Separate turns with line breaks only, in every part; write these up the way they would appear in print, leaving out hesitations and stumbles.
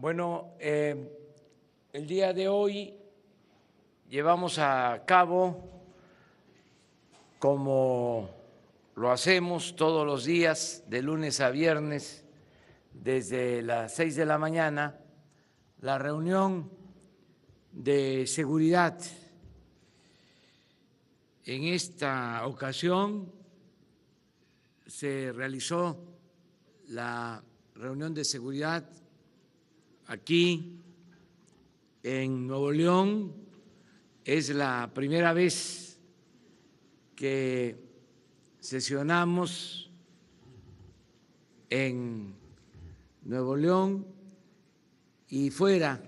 Bueno, el día de hoy llevamos a cabo, como lo hacemos todos los días, de lunes a viernes, desde las 6 de la mañana, la reunión de seguridad. En esta ocasión se realizó la reunión de seguridad aquí en Nuevo León. Es la primera vez que sesionamos en Nuevo León y fuera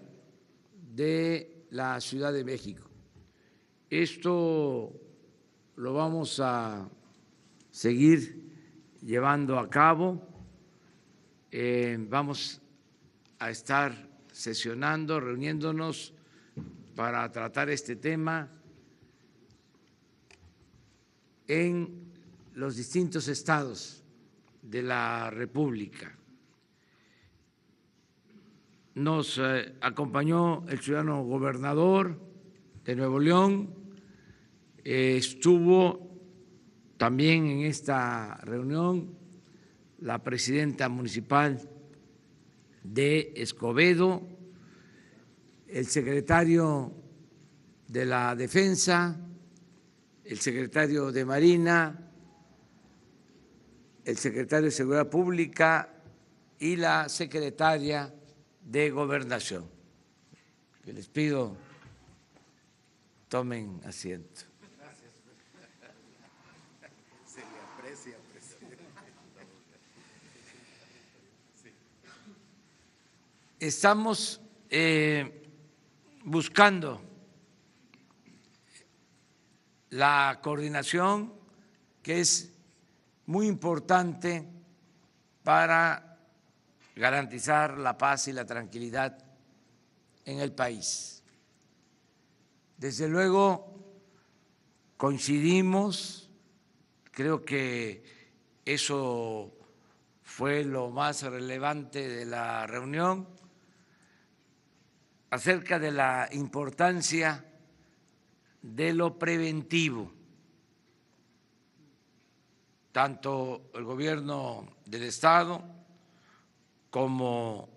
de la Ciudad de México. Esto lo vamos a seguir llevando a cabo. Vamos a estar sesionando, reuniéndonos para tratar este tema en los distintos estados de la República. Nos acompañó el ciudadano gobernador de Nuevo León, estuvo también en esta reunión la presidenta municipal de Escobedo, el secretario de la Defensa, el secretario de Marina, el secretario de Seguridad Pública y la secretaria de Gobernación. Que les pido tomen asiento.
Gracias. Se le aprecia, presidente. Sí.
Estamos buscando la coordinación, que es muy importante para garantizar la paz y la tranquilidad en el país. Desde luego coincidimos, creo que eso fue lo más relevante de la reunión, acerca de la importancia de lo preventivo. Tanto el gobierno del Estado como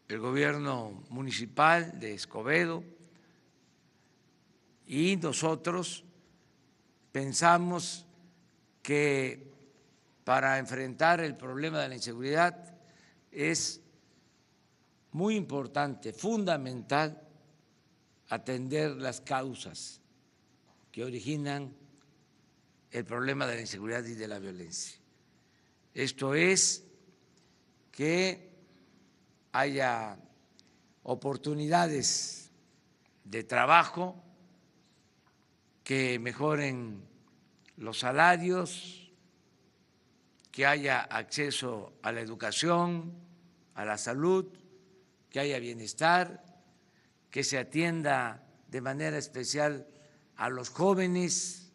el gobierno municipal de Escobedo y nosotros pensamos que para enfrentar el problema de la inseguridad es muy importante, fundamental, atender las causas que originan el problema de la inseguridad y de la violencia. Esto es que haya oportunidades de trabajo, que mejoren los salarios, que haya acceso a la educación, a la salud, que haya bienestar, que se atienda de manera especial a los jóvenes,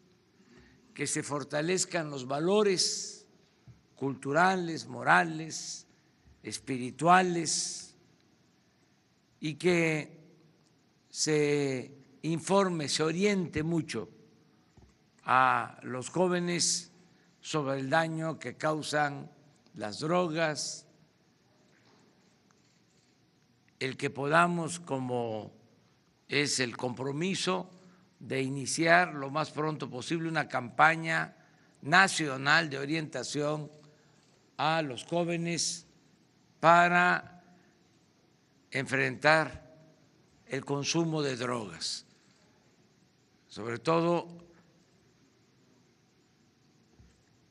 que se fortalezcan los valores culturales, morales, espirituales, y que se informe, se oriente mucho a los jóvenes sobre el daño que causan las drogas, el que podamos, como es el compromiso, de iniciar lo más pronto posible una campaña nacional de orientación a los jóvenes para enfrentar el consumo de drogas, sobre todo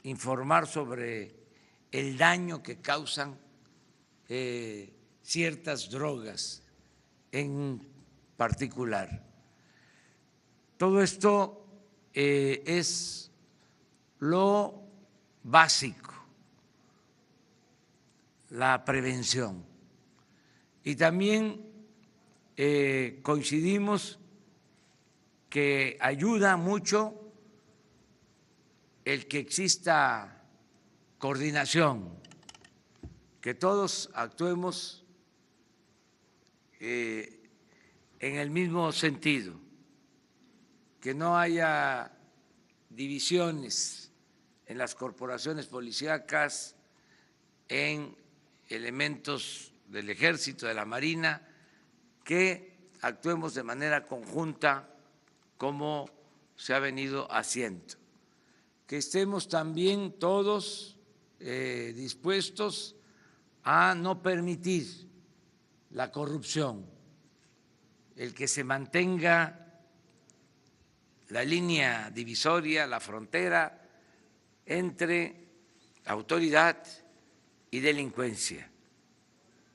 informar sobre el daño que causan ciertas drogas en particular. Todo esto es lo básico, la prevención. Y también coincidimos que ayuda mucho el que exista coordinación, que todos actuemos en el mismo sentido, que no haya divisiones en las corporaciones policíacas, en elementos del Ejército, de la Marina, que actuemos de manera conjunta como se ha venido haciendo, que estemos también todos dispuestos a no permitir la corrupción, el que se mantenga la línea divisoria, la frontera entre autoridad y delincuencia,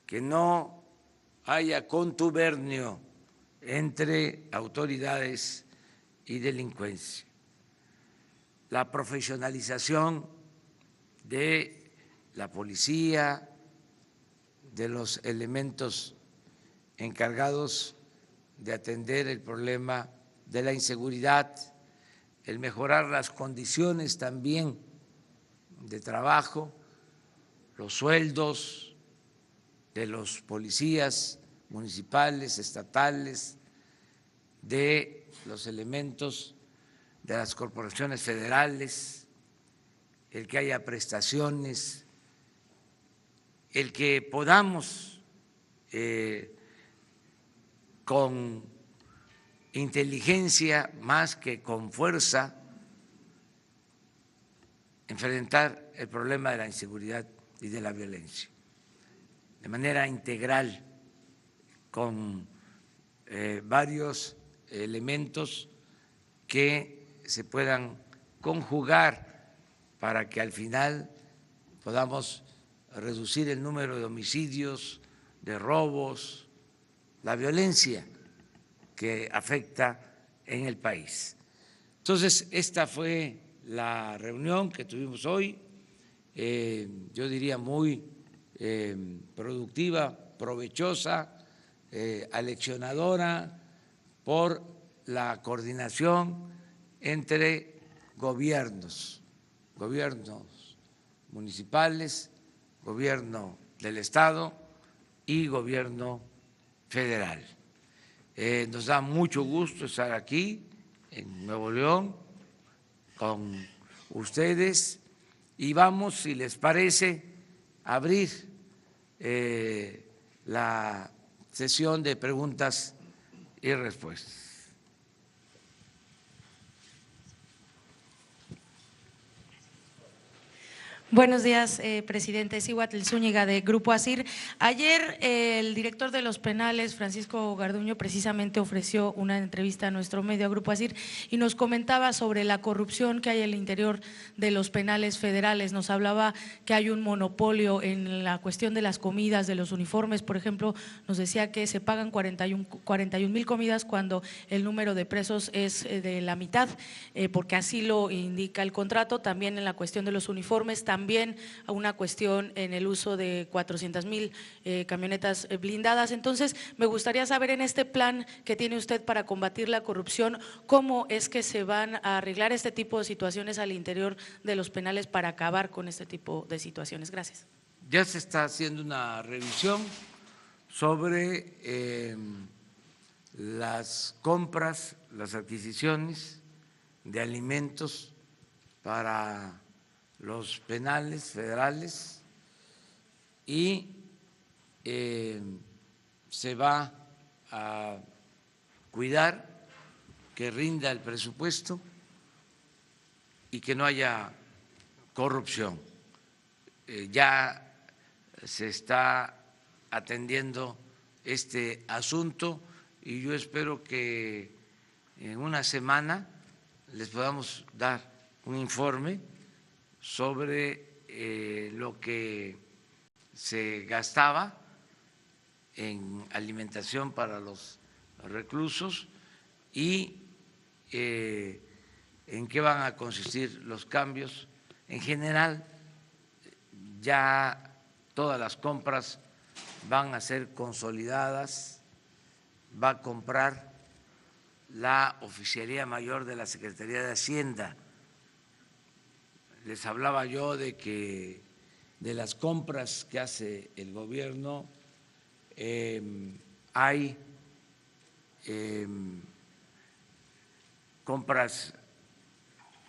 que no haya contubernio entre autoridades y delincuencia, la profesionalización de la policía, de los elementos encargados de atender el problema de la inseguridad, el mejorar las condiciones también de trabajo, los sueldos de los policías municipales, estatales, de los elementos de las corporaciones federales, el que haya prestaciones, el que podamos con inteligencia más que con fuerza enfrentar el problema de la inseguridad y de la violencia de manera integral, con varios elementos que se puedan conjugar para que al final podamos reducir el número de homicidios, de robos, la violencia que afecta en el país. Entonces, esta fue la reunión que tuvimos hoy, yo diría muy productiva, provechosa, aleccionadora por la coordinación entre gobiernos municipales, gobierno del Estado y gobierno federal. Nos da mucho gusto estar aquí en Nuevo León con ustedes y vamos, si les parece, a abrir la sesión de preguntas y respuestas.
Buenos días, presidente. Cihuatl Zúñiga, de Grupo ASIR. Ayer el director de los penales, Francisco Garduño, precisamente ofreció una entrevista a nuestro medio, a Grupo ASIR, y nos comentaba sobre la corrupción que hay en el interior de los penales federales. Nos hablaba que hay un monopolio en la cuestión de las comidas, de los uniformes. Por ejemplo, nos decía que se pagan 41,000 comidas cuando el número de presos es de la mitad, porque así lo indica el contrato. También en la cuestión de los uniformes, también a una cuestión en el uso de 400,000 camionetas blindadas. Entonces, me gustaría saber en este plan que tiene usted para combatir la corrupción, cómo es que se van a arreglar este tipo de situaciones al interior de los penales para acabar con este tipo de situaciones. Gracias.
Ya se está haciendo una revisión sobre las compras, las adquisiciones de alimentos para los penales federales y se va a cuidar que rinda el presupuesto y que no haya corrupción. Ya se está atendiendo este asunto y yo espero que en una semana les podamos dar un informe sobre lo que se gastaba en alimentación para los reclusos y en qué van a consistir los cambios. En general, ya todas las compras van a ser consolidadas, va a comprar la Oficialía Mayor de la Secretaría de Hacienda. Les hablaba yo de que de las compras que hace el gobierno hay compras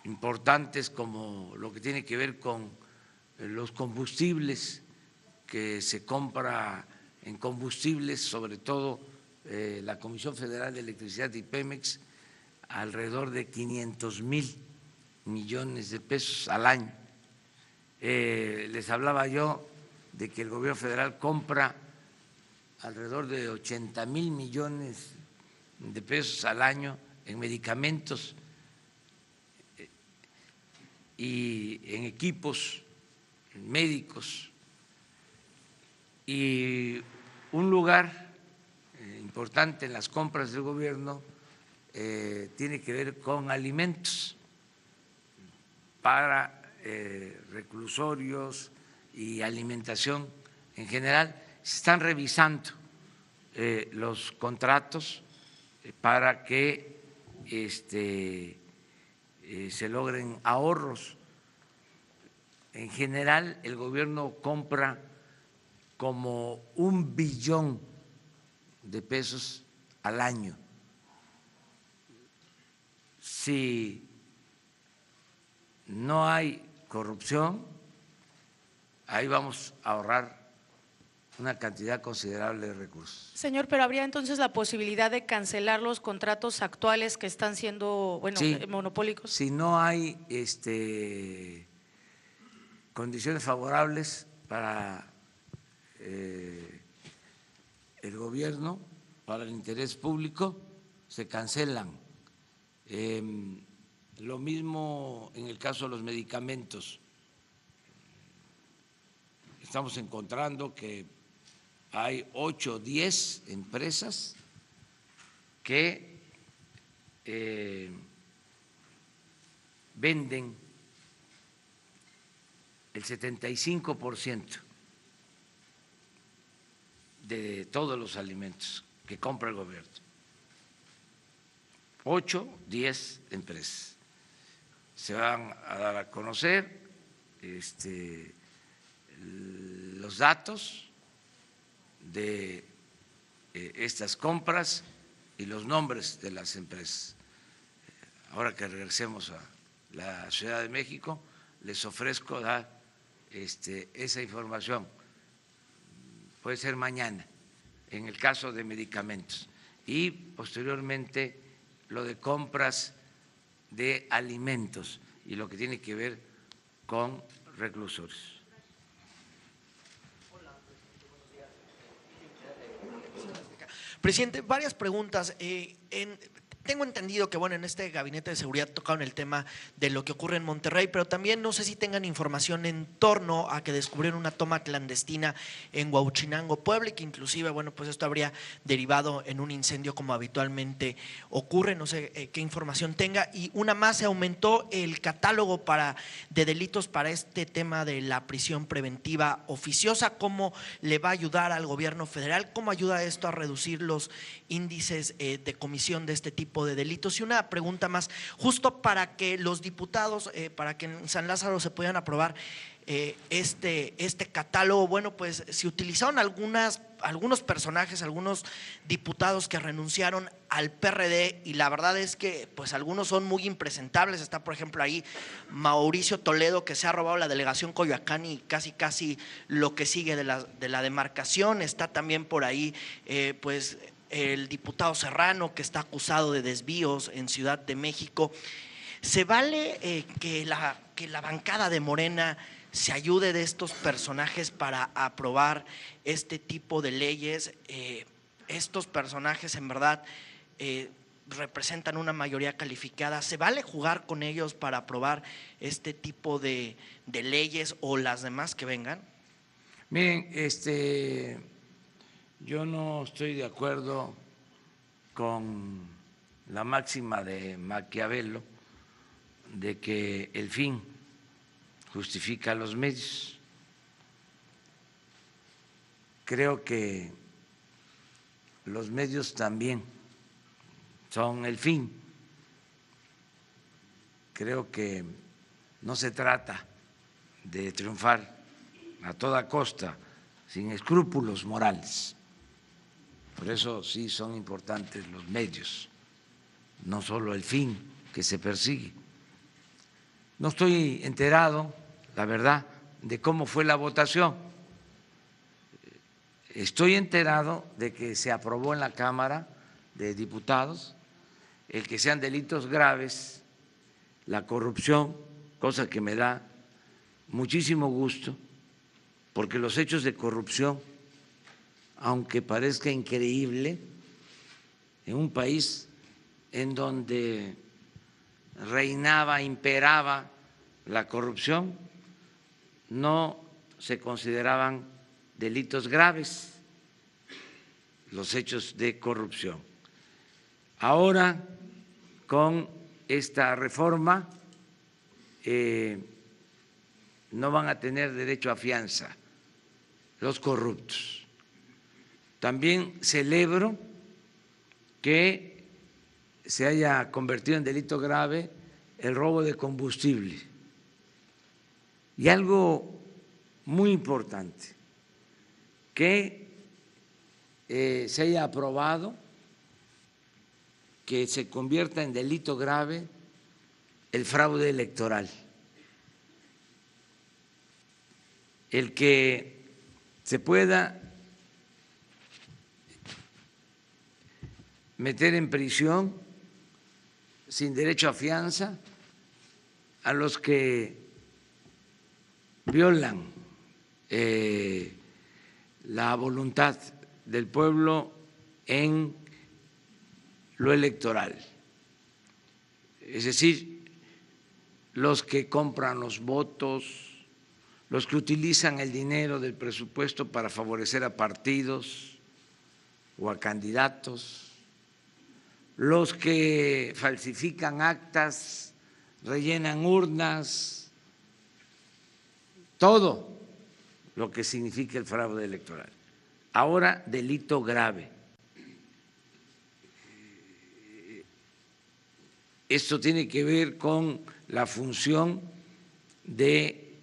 importantes como lo que tiene que ver con los combustibles, que se compra en combustibles, sobre todo la Comisión Federal de Electricidad y Pemex, alrededor de 500,000 millones de pesos al año. Les hablaba yo de que el gobierno federal compra alrededor de 80,000 millones de pesos al año en medicamentos y en equipos médicos. Y un lugar importante en las compras del gobierno tiene que ver con alimentos para reclusorios y alimentación en general. Se están revisando los contratos para que se logren ahorros. En general, el gobierno compra como 1 billón de pesos al año. Si no hay corrupción, ahí vamos a ahorrar una cantidad considerable de recursos.
Señor, pero habría entonces la posibilidad de cancelar los contratos actuales que están siendo, bueno,
Sí,
monopólicos.
si no hay condiciones favorables para el gobierno, para el interés público, se cancelan. Lo mismo en el caso de los medicamentos. Estamos encontrando que hay 8 o 10 empresas que venden el 75% de todos los alimentos que compra el gobierno. 8, 10 empresas. Se van a dar a conocer los datos de estas compras y los nombres de las empresas. Ahora que regresemos a la Ciudad de México, les ofrezco dar esa información. Puede ser mañana, en el caso de medicamentos, y posteriormente lo de compras de alimentos y lo que tiene que ver con reclusorios.
Presidente, varias preguntas. Tengo entendido que, bueno, en este gabinete de seguridad tocaron el tema de lo que ocurre en Monterrey, pero también no sé si tengan información en torno a que descubrieron una toma clandestina en Huauchinango, Puebla, y que inclusive, bueno, pues esto habría derivado en un incendio como habitualmente ocurre. No sé qué información tenga. Y una más, se aumentó el catálogo de delitos para este tema de la prisión preventiva oficiosa. ¿Cómo le va a ayudar al gobierno federal? ¿Cómo ayuda esto a reducir los índices de comisión de este tipo de delitos? Y una pregunta más, justo para que los diputados, para que en San Lázaro se puedan aprobar este catálogo, bueno, pues se utilizaron algunos personajes, algunos diputados que renunciaron al PRD, y la verdad es que pues algunos son muy impresentables. Está, por ejemplo, ahí Mauricio Toledo, que se ha robado la delegación Coyoacán y casi lo que sigue de la demarcación. Está también por ahí pues el diputado Serrano, que está acusado de desvíos en Ciudad de México. ¿Se vale que la bancada de Morena se ayude de estos personajes para aprobar este tipo de leyes? Estos personajes en verdad representan una mayoría calificada. ¿Se vale jugar con ellos para aprobar este tipo de leyes o las demás que vengan?
Miren, yo no estoy de acuerdo con la máxima de Maquiavelo de que el fin justifica los medios. Creo que los medios también son el fin. Creo que no se trata de triunfar a toda costa, sin escrúpulos morales. Por eso sí son importantes los medios, no solo el fin que se persigue. No estoy enterado, la verdad, de cómo fue la votación. Estoy enterado de que se aprobó en la Cámara de Diputados el que sean delitos graves, la corrupción, cosa que me da muchísimo gusto, porque los hechos de corrupción, aunque parezca increíble, en un país en donde reinaba, imperaba la corrupción, no se consideraban delitos graves los hechos de corrupción. Ahora, con esta reforma, no van a tener derecho a fianza los corruptos. También celebro que se haya convertido en delito grave el robo de combustible. Y algo muy importante, que se haya aprobado que se convierta en delito grave el fraude electoral. El que se pueda meter en prisión sin derecho a fianza a los que violan la voluntad del pueblo en lo electoral. Es decir, los que compran los votos, los que utilizan el dinero del presupuesto para favorecer a partidos o a candidatos, los que falsifican actas, rellenan urnas, todo lo que significa el fraude electoral. Ahora, delito grave. Esto tiene que ver con la función de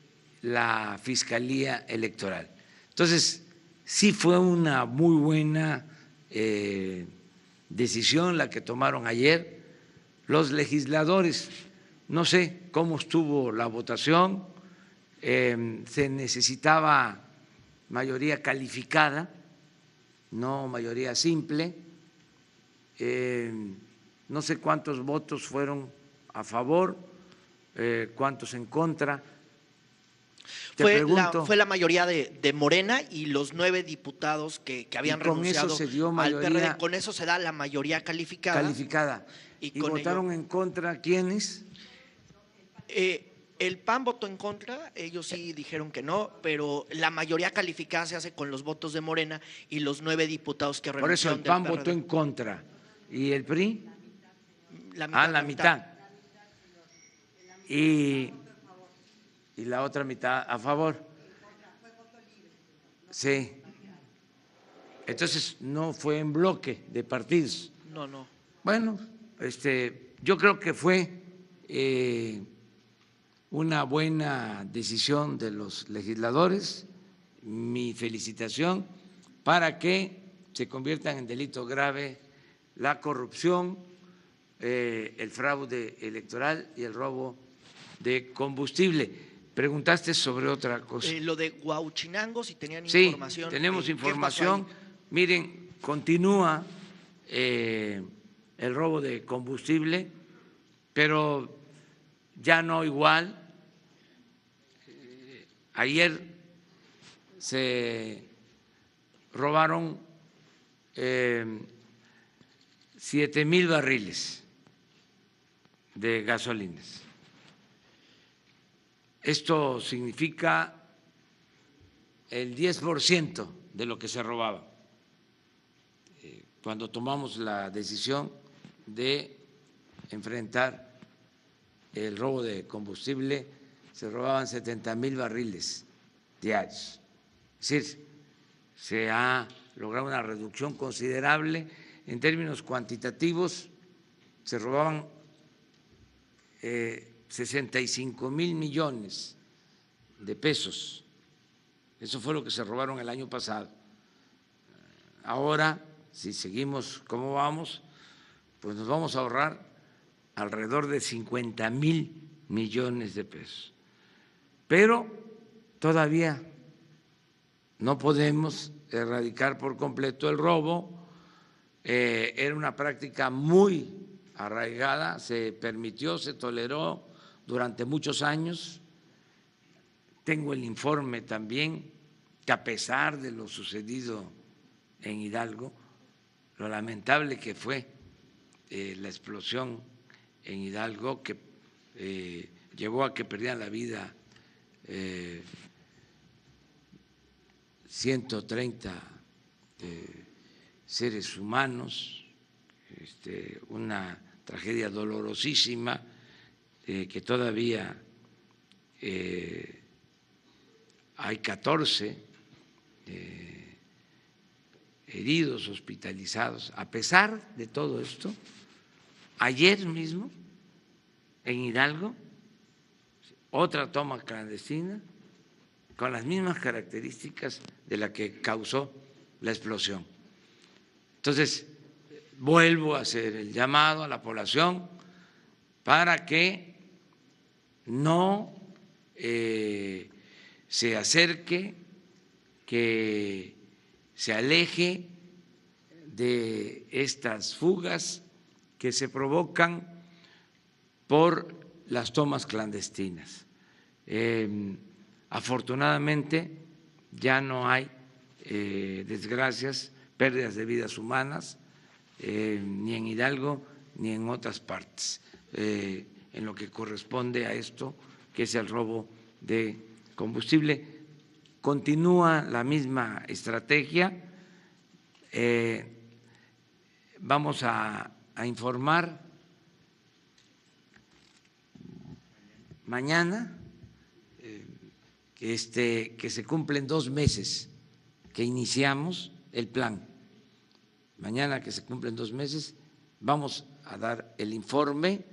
la Fiscalía Electoral. Entonces, sí fue una muy buena decisión la que tomaron ayer los legisladores. No sé cómo estuvo la votación, se necesitaba mayoría calificada, no mayoría simple. No sé cuántos votos fueron a favor, cuántos en contra.
Fue la mayoría de Morena y los 9 diputados que habían renunciado
eso se dio
al PRD.
mayoría
Con eso se da la mayoría calificada.
¿Y votaron en contra quiénes?
El PAN votó en contra, ellos sí dijeron que no, pero la mayoría calificada se hace con los votos de Morena y los 9 diputados que renunciaron.
Por eso el PAN votó en contra. ¿Y el PRI? La mitad. Y la otra mitad a favor. Sí. Entonces no fue en bloque de partidos.
No.
Bueno, yo creo que fue una buena decisión de los legisladores. Mi felicitación para que se conviertan en delito grave la corrupción, el fraude electoral y el robo de combustible. Preguntaste sobre otra cosa.
Lo de Huauchinango, si tenían
Sí,
información.
tenemos información. Miren, continúa el robo de combustible, pero ya no igual. Ayer se robaron 7,000 barriles de gasolinas. Esto significa el 10% de lo que se robaba cuando tomamos la decisión de enfrentar el robo de combustible. Se robaban 70,000 barriles diarios. Es decir, se ha logrado una reducción considerable en términos cuantitativos. Se robaban 65,000 millones de pesos. Eso fue lo que se robaron el año pasado. Ahora si seguimos como vamos, pues nos vamos a ahorrar alrededor de 50,000 millones de pesos. Pero todavía no podemos erradicar por completo el robo. Era una práctica muy arraigada, se permitió, se toleró durante muchos años. Tengo el informe también que a pesar de lo sucedido en Hidalgo, lo lamentable que fue la explosión en Hidalgo, que llevó a que perdieran la vida 130 seres humanos, una tragedia dolorosísima que todavía hay 14 heridos hospitalizados. A pesar de todo esto, ayer mismo en Hidalgo, otra toma clandestina con las mismas características de la que causó la explosión. Entonces, vuelvo a hacer el llamado a la población para que no se acerque, que se aleje de estas fugas que se provocan por las tomas clandestinas. Afortunadamente ya no hay desgracias, pérdidas de vidas humanas, ni en Hidalgo ni en otras partes, en lo que corresponde a esto, que es el robo de combustible. Continúa la misma estrategia. Vamos a informar mañana que se cumplen 2 meses que iniciamos el plan. Mañana que se cumplen 2 meses vamos a dar el informe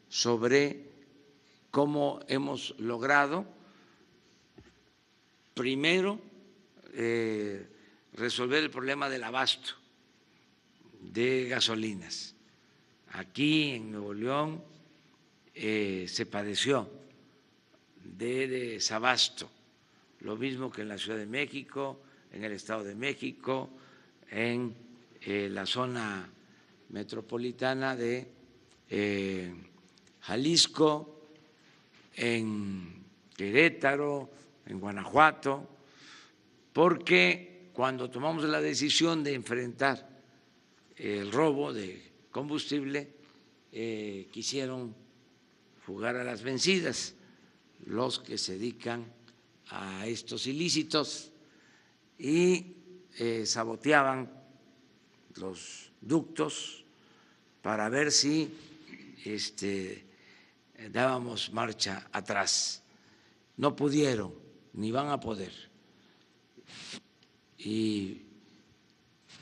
sobre cómo hemos logrado primero resolver el problema del abasto de gasolinas. Aquí en Nuevo León se padeció de desabasto, lo mismo que en la Ciudad de México, en el Estado de México, en la zona metropolitana de Jalisco, en Querétaro, en Guanajuato, porque cuando tomamos la decisión de enfrentar el robo de combustible, quisieron jugar a las vencidas los que se dedican a estos ilícitos y saboteaban los ductos para ver si dábamos marcha atrás. No pudieron, ni van a poder. Y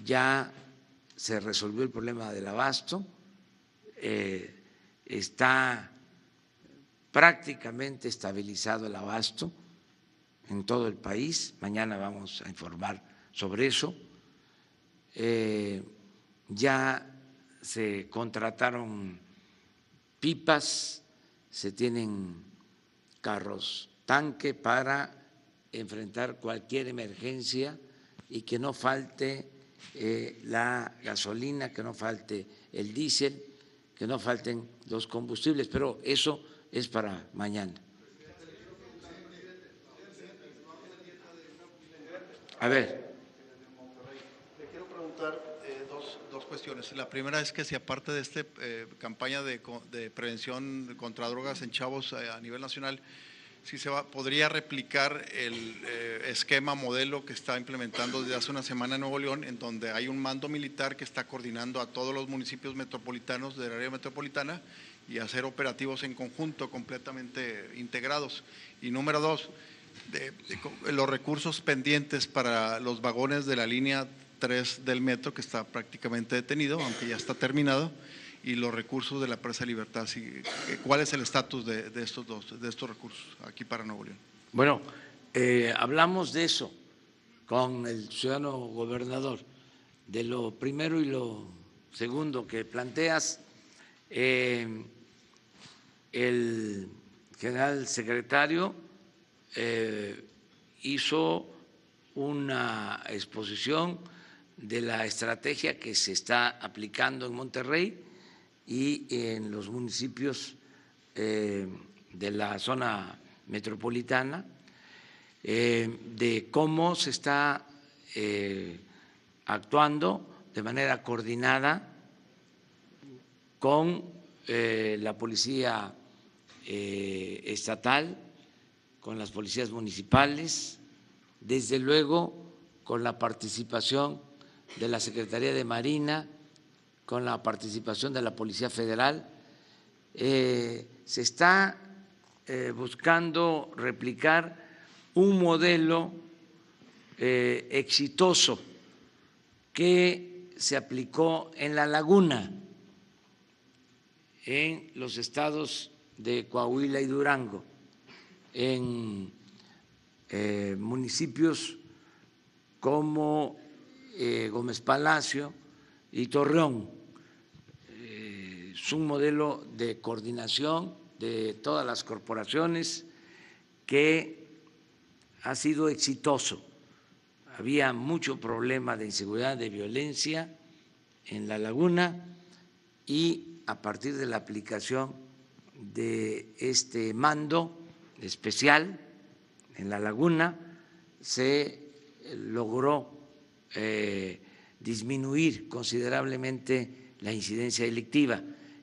ya se resolvió el problema del abasto, está prácticamente estabilizado el abasto en todo el país. Mañana vamos a informar sobre eso. Ya se contrataron pipas, se tienen carros tanque para enfrentar cualquier emergencia y que no falte la gasolina, que no falte el diésel, que no falten los combustibles, pero eso es para mañana. A ver.
Le quiero preguntar dos cuestiones. La primera es que si aparte de esta campaña de prevención contra drogas en chavos a nivel nacional, si podría replicar el esquema modelo que está implementando desde hace una semana en Nuevo León, en donde hay un mando militar que está coordinando a todos los municipios metropolitanos del área metropolitana y hacer operativos en conjunto completamente integrados. Y número 2, los recursos pendientes para los vagones de la línea 3 del metro, que está prácticamente detenido, aunque ya está terminado, y los recursos de la presa Libertad. ¿Cuál es el estatus de estos recursos aquí para Nuevo León?
Bueno, hablamos de eso con el ciudadano gobernador. de lo primero y lo segundo que planteas, el general secretario hizo una exposición de la estrategia que se está aplicando en Monterrey y en los municipios de la zona metropolitana, de cómo se está actuando de manera coordinada con la policía estatal, con las policías municipales, desde luego con la participación de la Secretaría de Marina, con la participación de la Policía Federal. Se está buscando replicar un modelo exitoso que se aplicó en La Laguna, en los estados de Coahuila y Durango, en municipios como Gómez Palacio y Torreón. Es un modelo de coordinación de todas las corporaciones que ha sido exitoso. Había mucho problema de inseguridad, de violencia en La Laguna y a partir de la aplicación de este mando especial en La Laguna se logró disminuir considerablemente la incidencia delictiva.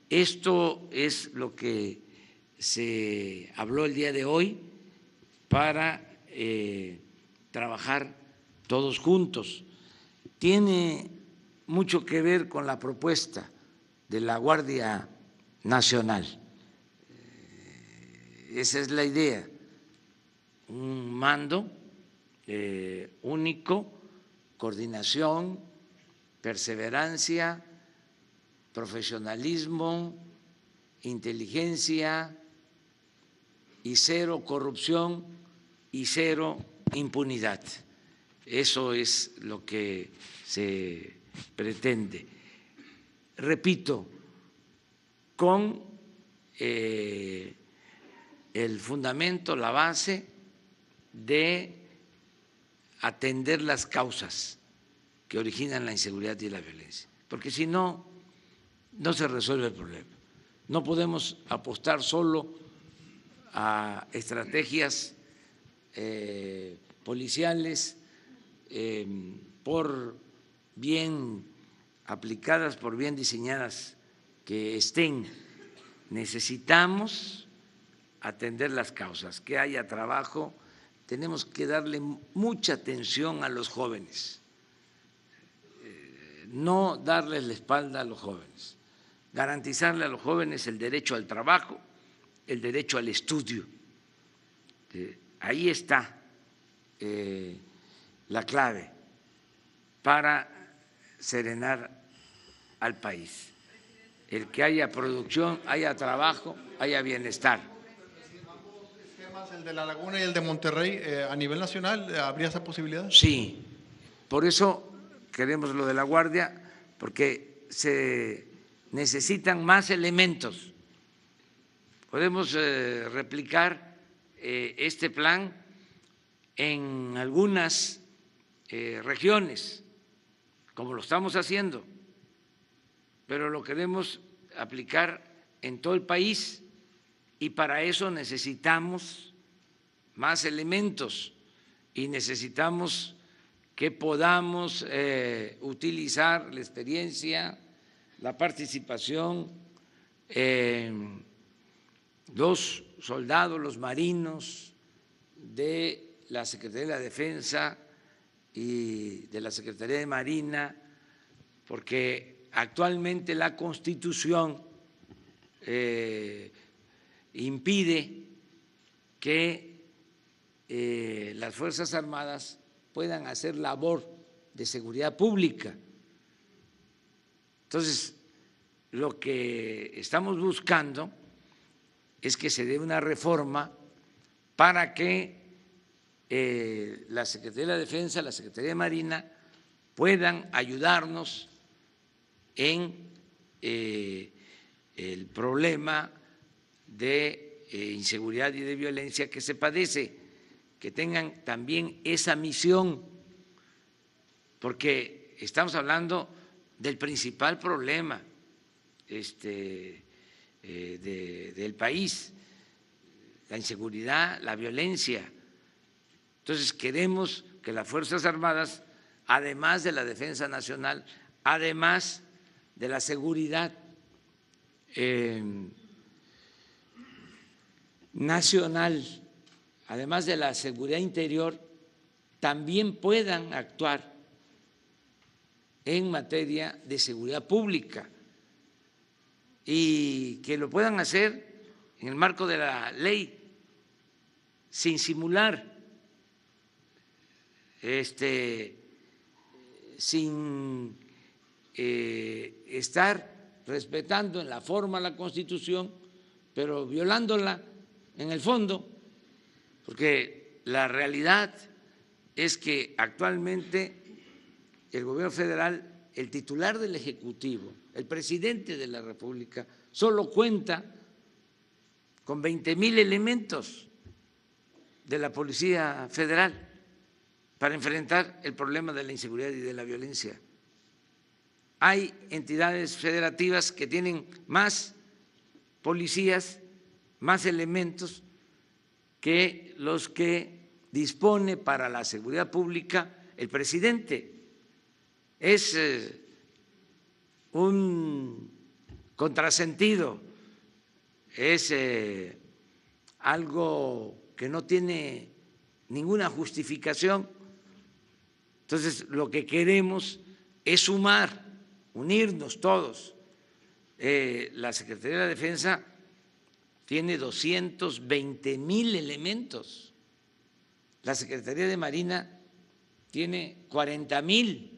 Esto es lo que se habló el día de hoy para trabajar todos juntos. Tiene mucho que ver con la propuesta de la Guardia Nacional. Esa es la idea, un mando único, coordinación, perseverancia, profesionalismo, inteligencia y cero corrupción y cero impunidad. Eso es lo que se pretende. Repito, con el fundamento, la base de atender las causas que originan la inseguridad y la violencia, porque si no, no se resuelve el problema. No podemos apostar solo a estrategias policiales por bien aplicadas, por bien diseñadas que estén. Necesitamos atender las causas, que haya trabajo. Tenemos que darle mucha atención a los jóvenes, no darles la espalda a los jóvenes, garantizarle a los jóvenes el derecho al trabajo, el derecho al estudio. Ahí está la clave para serenar al país, el que haya producción, haya trabajo, haya bienestar.
El de La Laguna y el de Monterrey, a nivel nacional, ¿habría esa posibilidad?
Sí, por eso queremos lo de la Guardia, porque se necesitan más elementos. Podemos replicar este plan en algunas regiones, como lo estamos haciendo, pero lo queremos aplicar en todo el país y para eso necesitamos más elementos y necesitamos que podamos utilizar la experiencia, la participación, los soldados, los marinos de la Secretaría de la Defensa y de la Secretaría de Marina, porque actualmente la Constitución impide que las Fuerzas Armadas puedan hacer labor de seguridad pública. Entonces, lo que estamos buscando es que se dé una reforma para que la Secretaría de la Defensa, la Secretaría de Marina puedan ayudarnos en el problema de inseguridad y de violencia que se padece, que tengan también esa misión, porque estamos hablando del principal problema del país, la inseguridad, la violencia. Entonces queremos que las Fuerzas Armadas, además de la defensa nacional, además de la seguridad nacional, además de la seguridad interior, también puedan actuar en materia de seguridad pública y que lo puedan hacer en el marco de la ley, sin simular, sin estar respetando en la forma la Constitución, pero violándola en el fondo, porque la realidad es que actualmente el gobierno federal, el titular del Ejecutivo, el presidente de la República, solo cuenta con 20,000 elementos de la Policía Federal para enfrentar el problema de la inseguridad y de la violencia. Hay entidades federativas que tienen más policías, más elementos que los que dispone para la seguridad pública el presidente. Es un contrasentido, es algo que no tiene ninguna justificación. Entonces, lo que queremos es sumar, unirnos todos. La Secretaría de la Defensa tiene 220,000 elementos, la Secretaría de Marina tiene 40,000,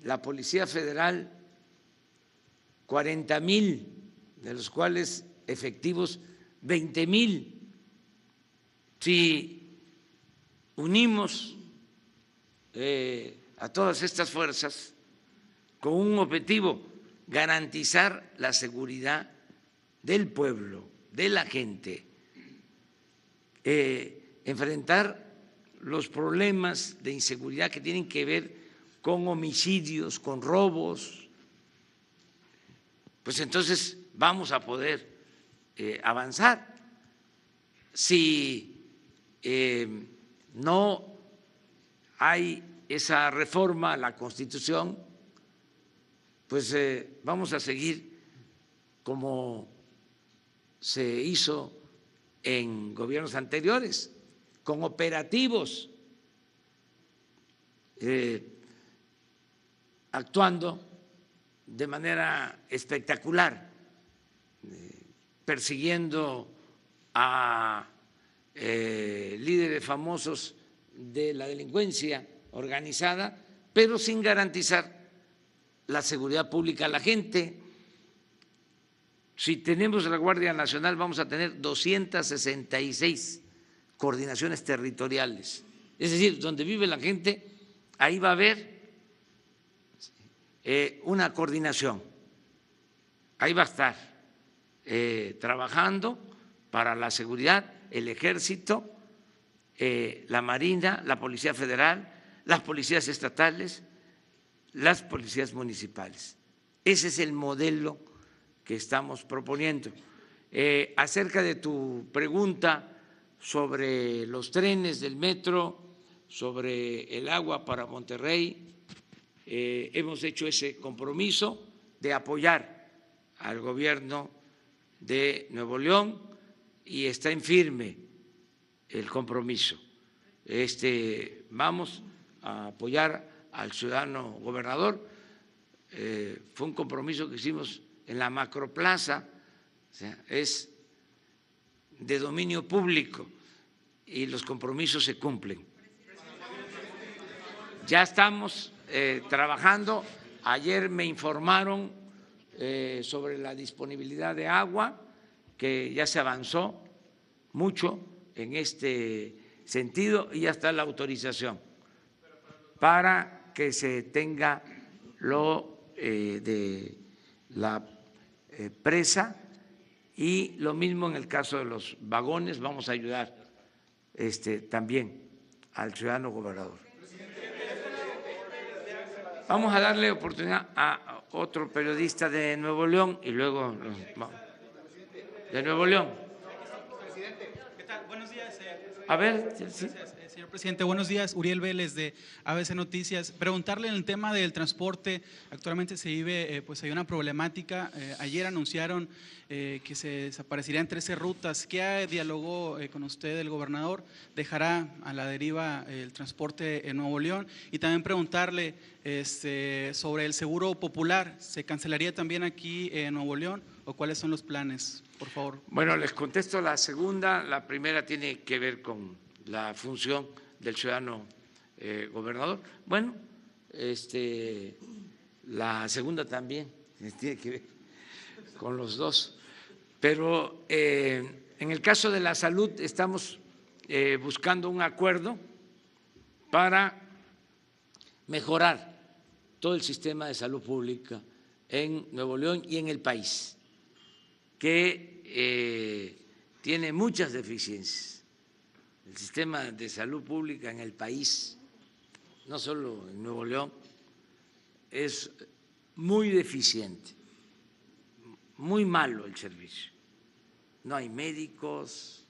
la Policía Federal 40,000, de los cuales efectivos 20,000. Si unimos a todas estas fuerzas con un objetivo, garantizar la seguridad del pueblo, de la gente, enfrentar los problemas de inseguridad que tienen que ver con homicidios, con robos, pues entonces vamos a poder avanzar. Si no hay esa reforma a la Constitución, pues vamos a seguir como se hizo en gobiernos anteriores, con operativos, actuando de manera espectacular, persiguiendo a líderes famosos de la delincuencia organizada, pero sin garantizar la seguridad pública a la gente. Si tenemos la Guardia Nacional, vamos a tener 266 coordinaciones territoriales. Es decir, donde vive la gente, ahí va a haber una coordinación. Ahí va a estar trabajando para la seguridad el Ejército, la Marina, la Policía Federal, las policías estatales, las policías municipales. Ese es el modelo que estamos proponiendo. Acerca de tu pregunta sobre los trenes del metro, sobre el agua para Monterrey, hemos hecho ese compromiso de apoyar al gobierno de Nuevo León y está en firme el compromiso. Vamos a apoyar al ciudadano gobernador. Fue un compromiso que hicimos en la macroplaza, o sea, es de dominio público y los compromisos se cumplen. Ya estamos trabajando. Ayer me informaron sobre la disponibilidad de agua, que ya se avanzó mucho en este sentido y ya está la autorización para que se tenga lo de la presa, y lo mismo en el caso de los vagones. Vamos a ayudar también al ciudadano gobernador. Vamos a darle oportunidad a otro periodista de Nuevo León y luego de Nuevo León.
¿Qué tal? Buenos días.
A ver, sí.
Gracias, señor presidente. Buenos días, Uriel Vélez de ABC Noticias. Preguntarle en el tema del transporte. Actualmente se vive, pues hay una problemática. Ayer anunciaron que se desaparecerían 13 rutas. ¿Qué dialogó con usted el gobernador? ¿Dejará a la deriva el transporte en Nuevo León? Y también preguntarle sobre el seguro popular. ¿Se cancelaría también aquí en Nuevo León o cuáles son los planes? Por favor.
Bueno, les contesto la segunda. La primera tiene que ver con la función del ciudadano gobernador. Bueno, la segunda también tiene que ver con los dos. Pero en el caso de la salud estamos buscando un acuerdo para mejorar todo el sistema de salud pública en Nuevo León y en el país, que tiene muchas deficiencias. El sistema de salud pública en el país, no solo en Nuevo León, es muy deficiente, muy malo el servicio. No hay médicos,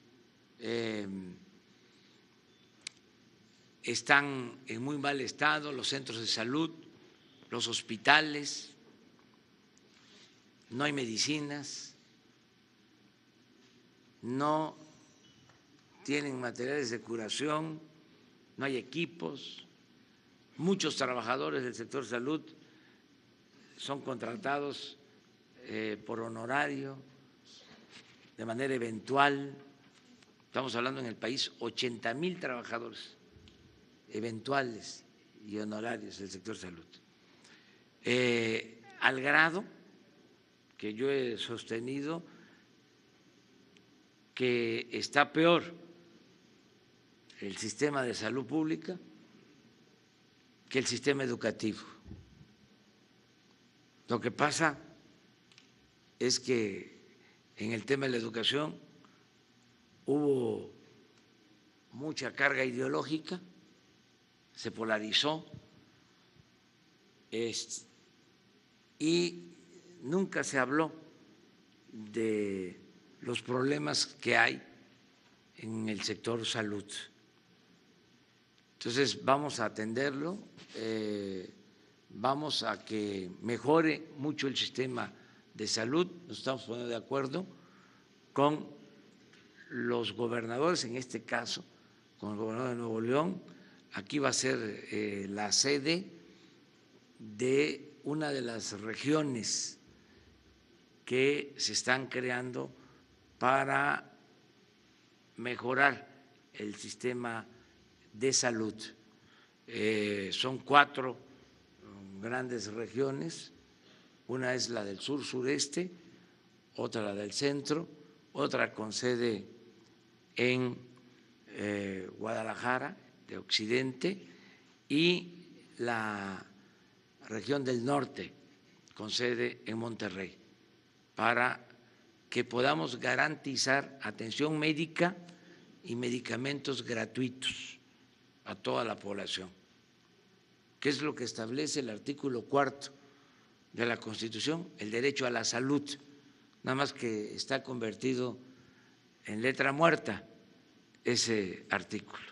están en muy mal estado los centros de salud, los hospitales, no hay medicinas, no tienen materiales de curación, no hay equipos, muchos trabajadores del sector salud son contratados por honorario, de manera eventual. Estamos hablando en el país 80,000 trabajadores eventuales y honorarios del sector salud. Al grado que yo he sostenido que está peor el sistema de salud pública que el sistema educativo. Lo que pasa es que en el tema de la educación hubo mucha carga ideológica, se polarizó y nunca se habló de los problemas que hay en el sector salud. Entonces vamos a atenderlo, vamos a que mejore mucho el sistema de salud. Nos estamos poniendo de acuerdo con los gobernadores, en este caso con el gobernador de Nuevo León. Aquí va a ser la sede de una de las regiones que se están creando para mejorar el sistema de salud. Son 4 grandes regiones, una es la del sur-sureste, otra la del centro, otra con sede en Guadalajara, de Occidente, y la región del norte, con sede en Monterrey, para que podamos garantizar atención médica y medicamentos gratuitos a toda la población, que es lo que establece el artículo 4 de la Constitución, el derecho a la salud, nada más que está convertido en letra muerta ese artículo.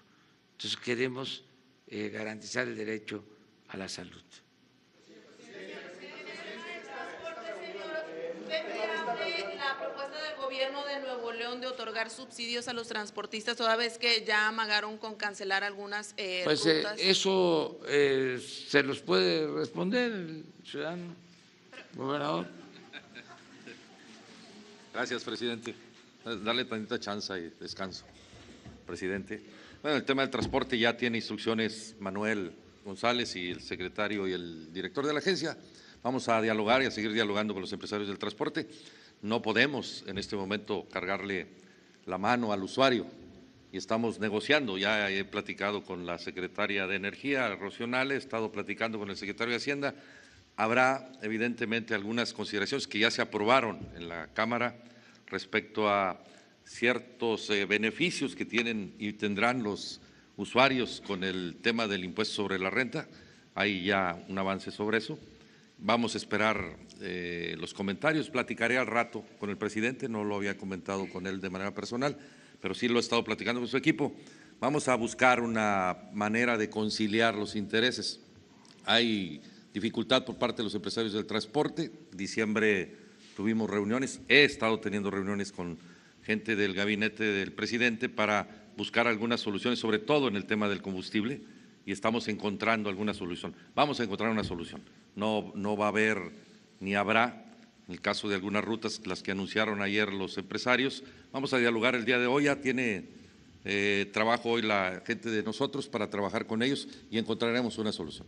Entonces queremos garantizar el derecho a la salud.
La propuesta del gobierno de Nuevo León de otorgar subsidios a los transportistas, toda vez que ya amagaron con cancelar algunas
pues
rutas.
Eso se los puede responder el ciudadano gobernador.
Gracias, presidente. Darle tantita chance y descanso, presidente. Bueno, el tema del transporte ya tiene instrucciones Manuel González y el secretario y el director de la agencia. Vamos a dialogar y a seguir dialogando con los empresarios del transporte. No podemos en este momento cargarle la mano al usuario y estamos negociando. Ya he platicado con la secretaria de Energía, Rocío Nale, he estado platicando con el secretario de Hacienda. Habrá evidentemente algunas consideraciones que ya se aprobaron en la Cámara respecto a ciertos beneficios que tienen y tendrán los usuarios con el tema del impuesto sobre la renta. Hay ya un avance sobre eso. Vamos a esperar los comentarios. Platicaré al rato con el presidente, no lo había comentado con él de manera personal, pero sí lo he estado platicando con su equipo. Vamos a buscar una manera de conciliar los intereses. Hay dificultad por parte de los empresarios del transporte. En diciembre tuvimos reuniones, he estado teniendo reuniones con gente del gabinete del presidente para buscar algunas soluciones, sobre todo en el tema del combustible, y estamos encontrando alguna solución. Vamos a encontrar una solución. No va a haber ni habrá, en el caso de algunas rutas, las que anunciaron ayer los empresarios. Vamos a dialogar el día de hoy, ya tiene trabajo hoy la gente de nosotros para trabajar con ellos y encontraremos una solución.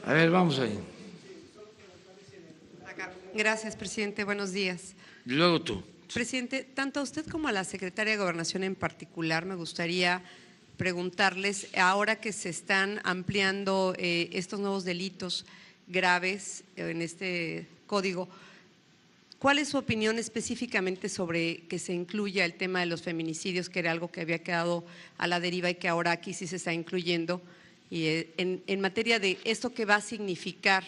A ver, vamos ahí.
Gracias, presidente. Buenos días.
Y luego tú.
Presidente, tanto a usted como a la secretaria de Gobernación en particular, me gustaría preguntarles, ahora que se están ampliando estos nuevos delitos graves en este código, ¿cuál es su opinión específicamente sobre que se incluya el tema de los feminicidios, que era algo que había quedado a la deriva y que ahora aquí sí se está incluyendo? Y en materia de esto que va a significar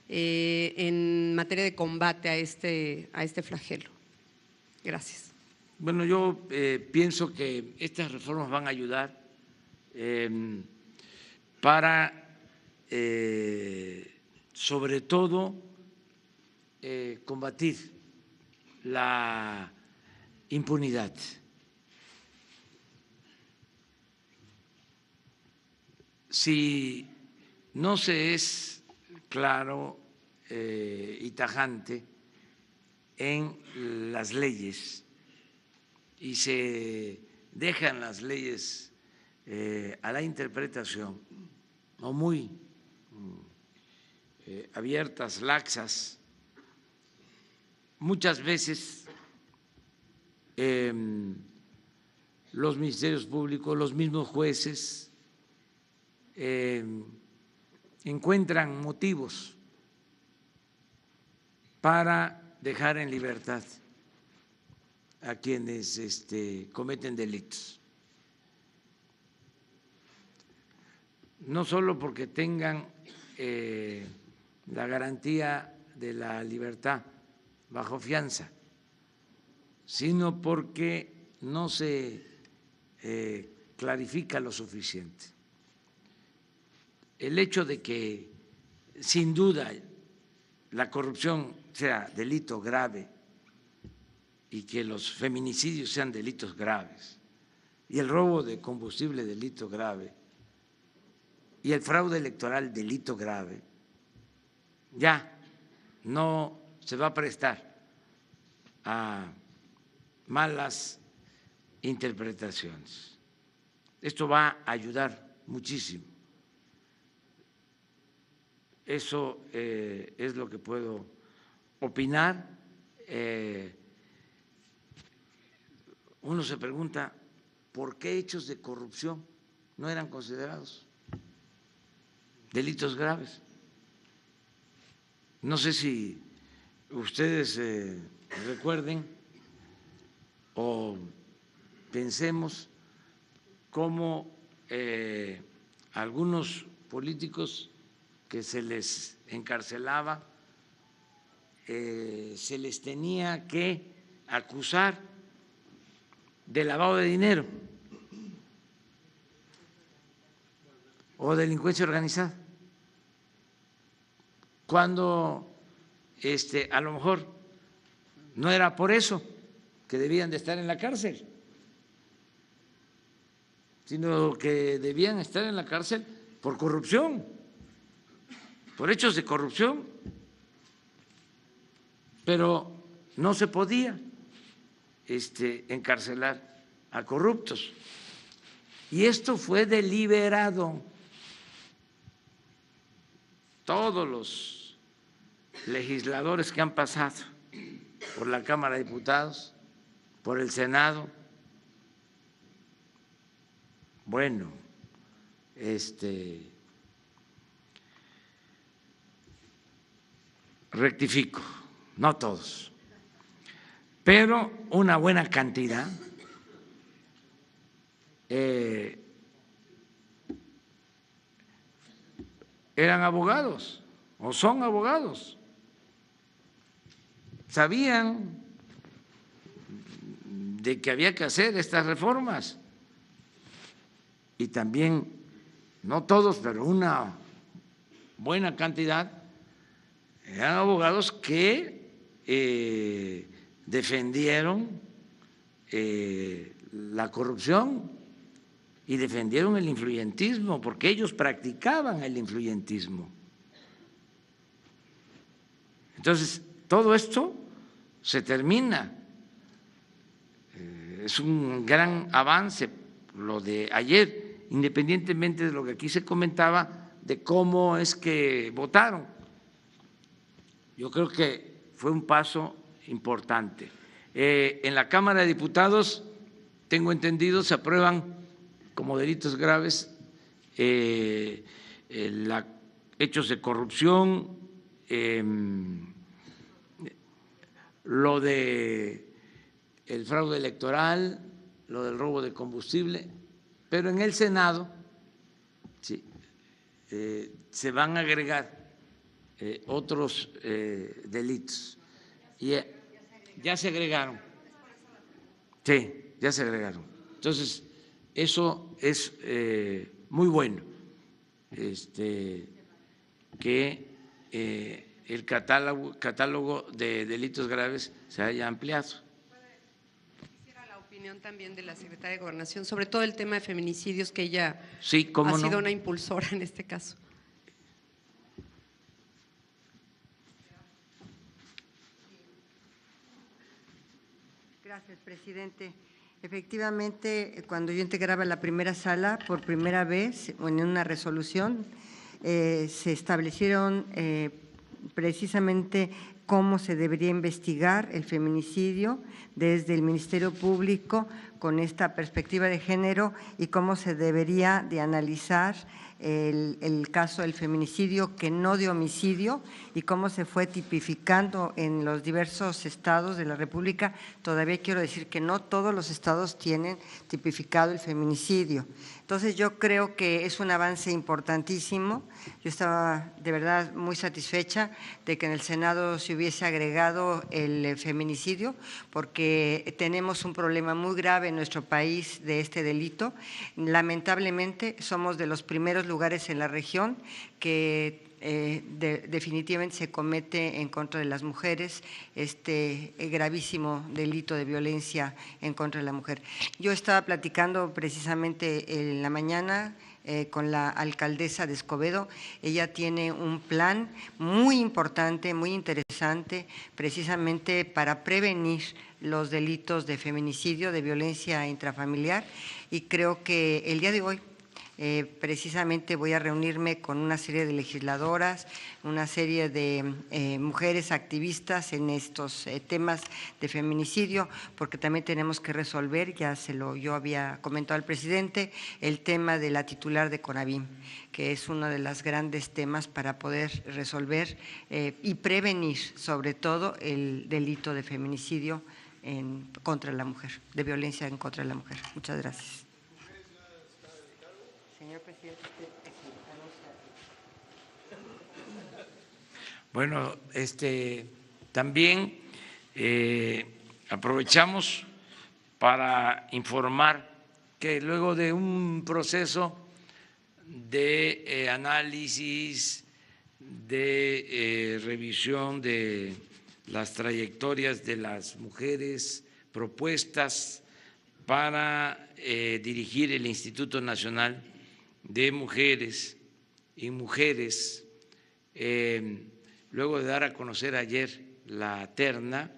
en materia de combate a este flagelo. Gracias.
Bueno, yo pienso que estas reformas van a ayudar para, sobre todo, combatir la impunidad. Si no se es claro y tajante en las leyes y se dejan las leyes a la interpretación o muy abiertas, laxas, muchas veces los ministerios públicos, los mismos jueces encuentran motivos para dejar en libertad a quienes cometen delitos. No solo porque tengan la garantía de la libertad bajo fianza, sino porque no se clarifica lo suficiente. El hecho de que sin duda la corrupción sea delito grave y que los feminicidios sean delitos graves y el robo de combustible delito grave y el fraude electoral delito grave, ya no se va a prestar a malas interpretaciones. Esto va a ayudar muchísimo. Eso es lo que puedo opinar. Uno se pregunta, ¿por qué hechos de corrupción no eran considerados delitos graves? No sé si ustedes recuerden o pensemos cómo algunos políticos que se les encarcelaba, se les tenía que acusar de lavado de dinero o delincuencia organizada, cuando a lo mejor no era por eso que debían de estar en la cárcel, sino que debían estar en la cárcel por corrupción, por hechos de corrupción, pero no se podía encarcelar a corruptos. Y esto fue deliberado. Todos los legisladores que han pasado por la Cámara de Diputados por el Senado. Bueno, rectifico, no todos, pero una buena cantidad eran abogados o son abogados, sabían de que había que hacer estas reformas y también, no todos, pero una buena cantidad eran abogados que defendieron la corrupción y defendieron el influyentismo, porque ellos practicaban el influyentismo. Entonces, todo esto se termina. Es un gran avance lo de ayer, independientemente de lo que aquí se comentaba de cómo es que votaron. Yo creo que fue un paso importante. En la Cámara de Diputados, tengo entendido, se aprueban como delitos graves hechos de corrupción, lo de el fraude electoral, lo del robo de combustible, pero en el Senado sí, se van a agregar otros delitos. Y ya se agregaron. Sí, ya se agregaron. Entonces, eso es muy bueno, que el catálogo de delitos graves se haya ampliado.
Quisiera la opinión también de la secretaria de Gobernación sobre todo el tema de feminicidios, que ella
sí, ¿cómo
ha sido
no?
una impulsora en este caso.
Gracias, presidente. Efectivamente, cuando yo integraba la primera sala, por primera vez en una resolución, se establecieron precisamente cómo se debería investigar el feminicidio desde el Ministerio Público con esta perspectiva de género y cómo se debería de analizar el caso del feminicidio que no de homicidio y cómo se fue tipificando en los diversos estados de la República. Todavía quiero decir que no todos los estados tienen tipificado el feminicidio. Entonces yo creo que es un avance importantísimo. Yo estaba de verdad muy satisfecha de que en el Senado se hubiese agregado el feminicidio, porque tenemos un problema muy grave en nuestro país de este delito. Lamentablemente somos de los primeros lugares en la región que definitivamente se comete en contra de las mujeres este gravísimo delito de violencia en contra de la mujer. Yo estaba platicando precisamente en la mañana con la alcaldesa de Escobedo. Ella tiene un plan muy importante, muy interesante, precisamente para prevenir los delitos de feminicidio, de violencia intrafamiliar, y creo que el día de hoy precisamente voy a reunirme con una serie de legisladoras, una serie de mujeres activistas en estos temas de feminicidio, porque también tenemos que resolver, yo había comentado al presidente, el tema de la titular de CONAVIM, que es uno de los grandes temas para poder resolver y prevenir sobre todo el delito de feminicidio contra la mujer, de violencia en contra de la mujer. Muchas gracias. Señor presidente,
bueno, también aprovechamos para informar que luego de un proceso de análisis, de revisión de las trayectorias de las mujeres propuestas para dirigir el Instituto Nacional de Mujeres y Mujeres, luego de dar a conocer ayer la terna,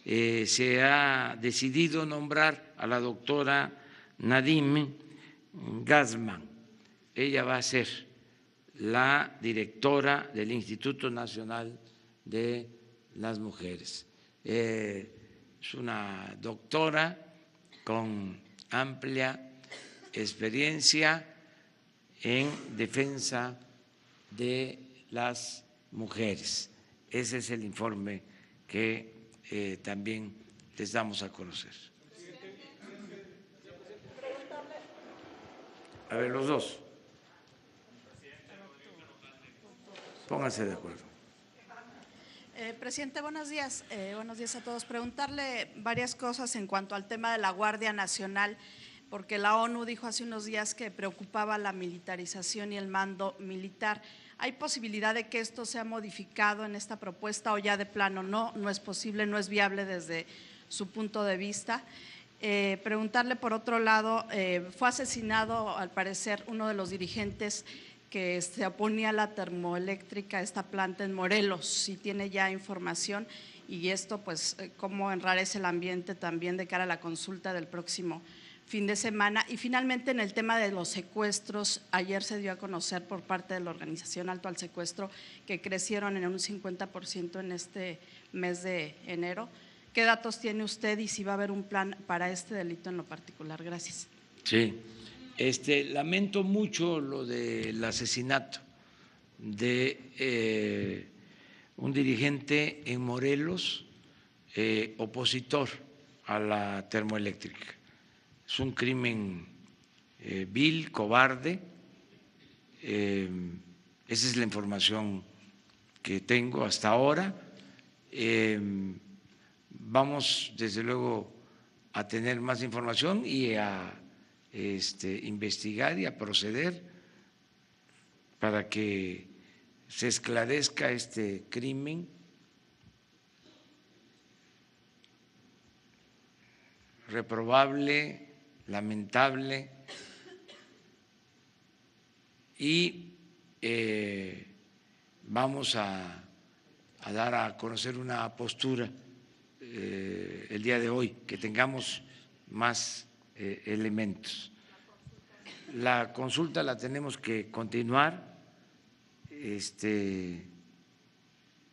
se ha decidido nombrar a la doctora Nadine Gassman. Ella va a ser la directora del Instituto Nacional de las Mujeres. es una doctora con amplia experiencia en defensa de las mujeres. Ese es el informe que también les damos a conocer. A ver, los dos. Pónganse de acuerdo.
Presidente, buenos días. Buenos días a todos. Preguntarle varias cosas en cuanto al tema de la Guardia Nacional, porque la ONU dijo hace unos días que preocupaba la militarización y el mando militar. ¿Hay posibilidad de que esto sea modificado en esta propuesta o ya de plano no es posible, no es viable desde su punto de vista? Preguntarle por otro lado, fue asesinado al parecer uno de los dirigentes que se oponía a la termoeléctrica, esta planta en Morelos, si tiene ya información, y esto pues cómo enrarece el ambiente también de cara a la consulta del próximo fin de semana. Y finalmente en el tema de los secuestros, ayer se dio a conocer por parte de la organización Alto al Secuestro que crecieron en un 50% en este mes de enero. ¿Qué datos tiene usted y si va a haber un plan para este delito en lo particular? Gracias.
Sí, lamento mucho lo del asesinato de un dirigente en Morelos, opositor a la termoeléctrica. Es un crimen vil, cobarde. Esa es la información que tengo hasta ahora. Vamos, desde luego, a tener más información y a investigar y a proceder para que se esclarezca este crimen reprobable, lamentable, y vamos a dar a conocer una postura el día de hoy, que tengamos más elementos. La consulta la tenemos que continuar,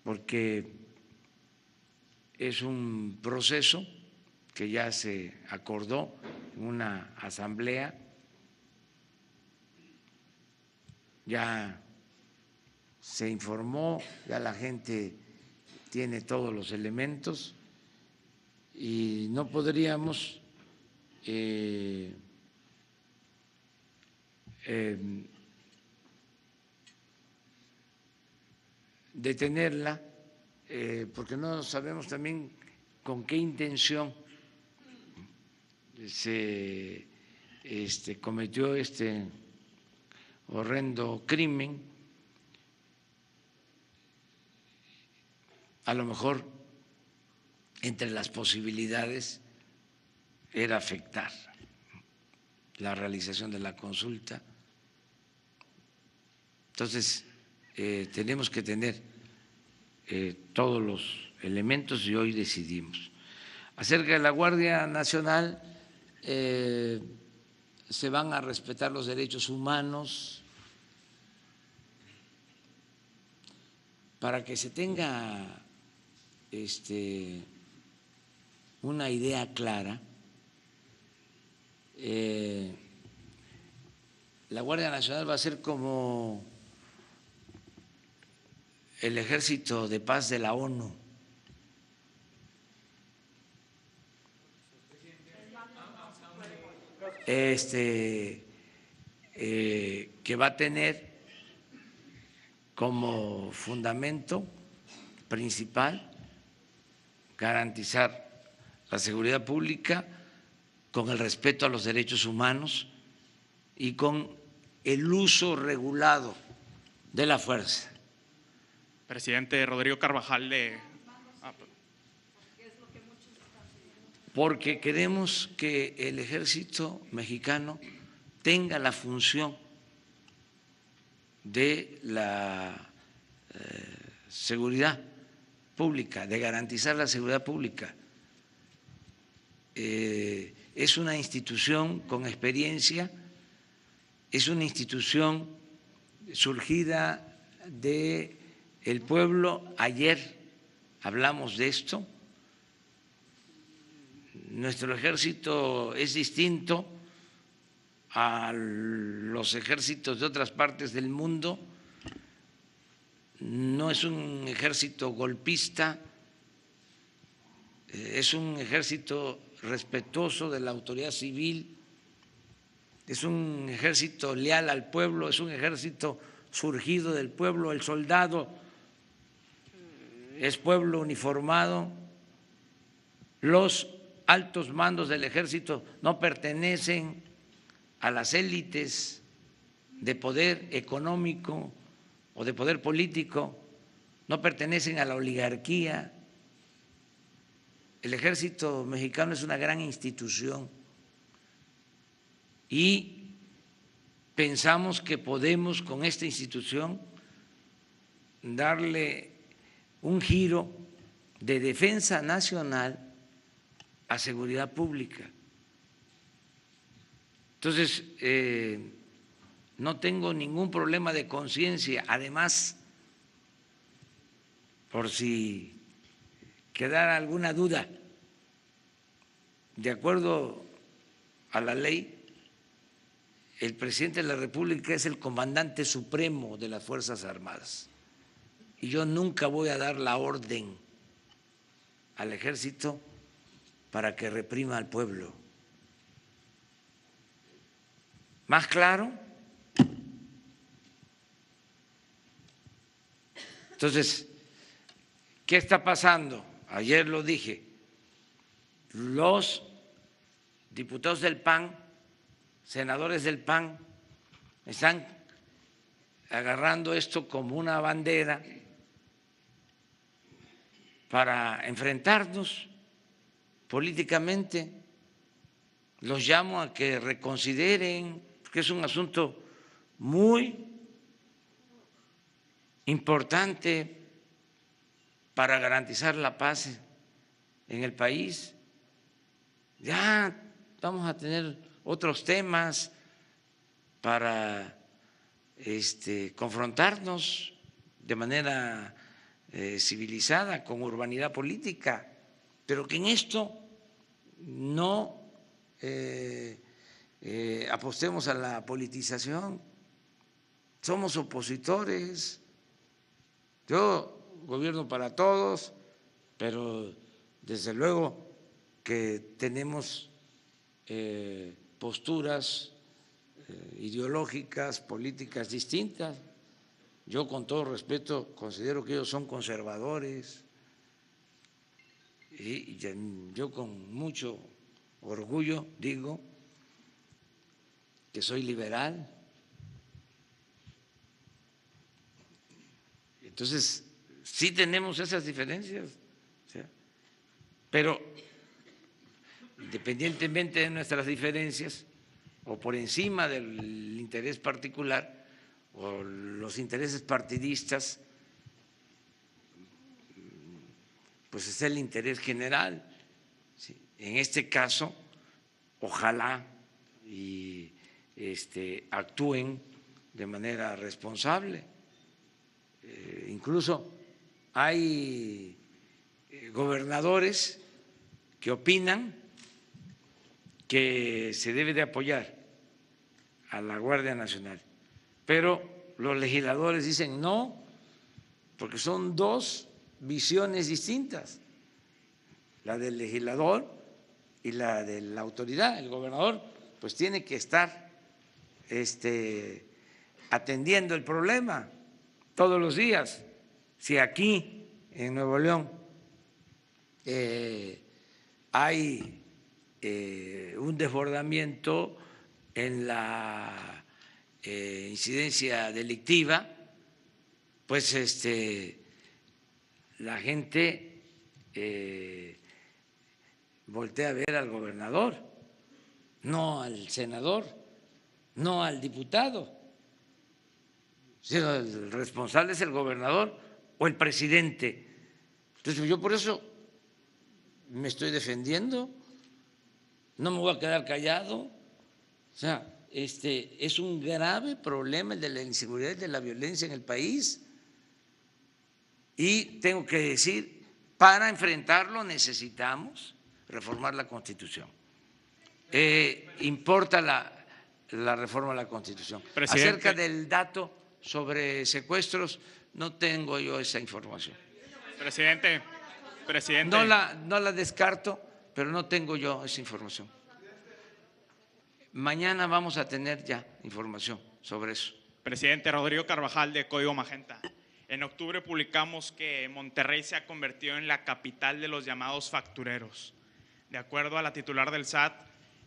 porque es un proceso que ya se acordó en una asamblea, ya se informó, ya la gente tiene todos los elementos y no podríamos detenerla porque no sabemos también con qué intención se cometió este horrendo crimen. A lo mejor entre las posibilidades era afectar la realización de la consulta. Entonces, tenemos que tener todos los elementos y hoy decidimos. Acerca de la Guardia Nacional, se van a respetar los derechos humanos. Para que se tenga una idea clara, la Guardia Nacional va a ser como el Ejército de Paz de la ONU. Que va a tener como fundamento principal garantizar la seguridad pública con el respeto a los derechos humanos y con el uso regulado de la fuerza.
Presidente Rodrigo Carvajal
Porque queremos que el ejército mexicano tenga la función de la seguridad pública, de garantizar la seguridad pública. Es una institución con experiencia, es una institución surgida del pueblo. Ayer hablamos de esto, nuestro ejército es distinto a los ejércitos de otras partes del mundo, no es un ejército golpista, es un ejército respetuoso de la autoridad civil, es un ejército leal al pueblo, es un ejército surgido del pueblo, el soldado es pueblo uniformado, los altos mandos del ejército no pertenecen a las élites de poder económico o de poder político, no pertenecen a la oligarquía. El ejército mexicano es una gran institución y pensamos que podemos con esta institución darle un giro de defensa nacional a seguridad pública. Entonces, no tengo ningún problema de conciencia. Además, por si quedara alguna duda, de acuerdo a la ley, el presidente de la República es el comandante supremo de las Fuerzas Armadas. Y yo nunca voy a dar la orden al ejército para que reprima al pueblo. ¿Más claro? Entonces, ¿qué está pasando? Ayer lo dije, los diputados del PAN, senadores del PAN, están agarrando esto como una bandera para enfrentarnos políticamente. Los llamo a que reconsideren, porque es un asunto muy importante para garantizar la paz en el país. Ya vamos a tener otros temas para confrontarnos de manera civilizada, con urbanidad política, pero que en esto no apostemos a la politización. Somos opositores. Yo gobierno para todos, pero desde luego que tenemos posturas ideológicas, políticas distintas. Yo, con todo respeto, considero que ellos son conservadores y yo con mucho orgullo digo que soy liberal. Entonces, sí tenemos esas diferencias, pero independientemente de nuestras diferencias o por encima del interés particular o los intereses partidistas, pues es el interés general. En este caso, ojalá y actúen de manera responsable. Incluso hay gobernadores que opinan que se debe de apoyar a la Guardia Nacional, pero los legisladores dicen no, porque son dos visiones distintas, la del legislador y la de la autoridad. El gobernador pues tiene que estar atendiendo el problema todos los días. Si aquí en Nuevo León hay un desbordamiento en la incidencia delictiva, pues la gente voltea a ver al gobernador, no al senador, no al diputado. Sino el responsable es el gobernador o el presidente. Entonces yo por eso me estoy defendiendo, no me voy a quedar callado. O sea, es un grave problema el de la inseguridad y de la violencia en el país. Y tengo que decir, para enfrentarlo necesitamos reformar la Constitución. Importa la reforma a la Constitución.
Presidente.
Acerca del dato sobre secuestros, no tengo yo esa información.
Presidente.
No la descarto, pero no tengo yo esa información. Mañana vamos a tener ya información sobre eso.
Presidente, Rodrigo Carvajal, de Código Magenta. En octubre publicamos que Monterrey se ha convertido en la capital de los llamados factureros. De acuerdo a la titular del SAT,